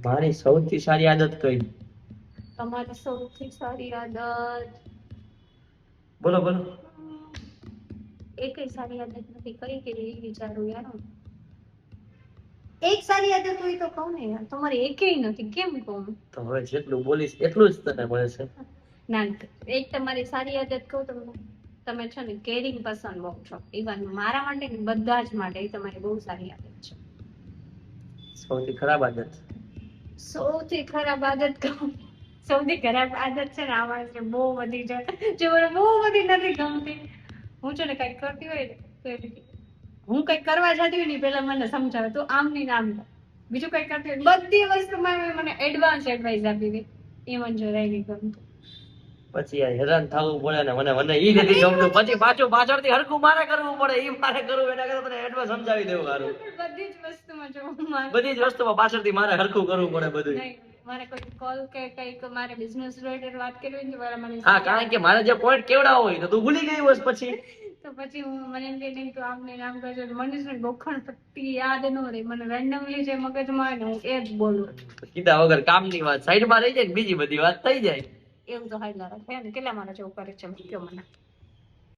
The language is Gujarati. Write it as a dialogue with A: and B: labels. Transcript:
A: મારી સૌથી સારી આદત કઈ?
B: તમારી સૌથી સારી આદત
A: બોલો બોલો.
B: એકય સારી આદત નથી, કઈ કે એ વિચારું યાર હું. એક સારી આદત હોય તો કહું ને યાર, તમારી એકેય નથી, કેમ કહું?
A: તો હવે જેટલું બોલીશ એટલું જ તને મળે છે.
B: ના, એક તમારી સારી આદત કહું તમને, તમે છે ને કેરિંગ પર્સન બહુ છો. ઇવન મારા માટે ને બધા જ માટે, એ તમારી બહુ સારી આદત છે.
A: સૌથી ખરાબ આદત?
B: સૌથી ખરાબ આદત કહું, સૌથી ખરાબ આદત છે ને આમાં છે, બહુ બધી છે, જે મને બહુ બધી નથી ગમતી. હું છે ને કઈક કરતી હોય ને તો હું કઈક કરવા જતી હોય ને પેલા મને સમજાવે, તું આમ નહીં આમ કર. બીજું કઈક કરતી હોય બધી વસ્તુમાં મને એડવાન્સ એડવાઇસ આપી દે, એ મને જરાય નહીં ગમતું.
A: પછી યાર હેરાન થવું પડે ને, મને ઈ નથી ગમતું. પછી પાછળથી હરખું મારે કરવું પડે, ઈ મારે કરવું, એના કરતા તને એડવાન્સ સમજાવી દેવું સારું.
B: બધી જ વસ્તુમાં જો
A: બધી જ વસ્તુમાં પાછળથી મારે હરખું કરવું પડે બધું.
B: મારે કોઈ કોલ કે કઈક મારે બિઝનેસ રિલેટેડ વાત કરવી હોય ને મને,
A: હા, કારણ કે મારે જે પોઈન્ટ કેવડાવો હોય તો તું ભૂલી ગઈ હોસ પછી.
B: તો પછી હું મને એમ કે નહીં તો આમ નહીં આમ કરજો, મને છે ને ગોખણ પટ્ટી યાદ ન રહી, મને રેન્ડમલી જે મગજમાં આવે ને હું એ જ બોલું.
A: કીધા વગર કામની વાત સાઈડમાં રહી જાય, બીજી બધી વાત થઈ જાય.
B: એવું તો હાલ રાખે ને, કેટલા મારા જેવું કરે છે કયો મને.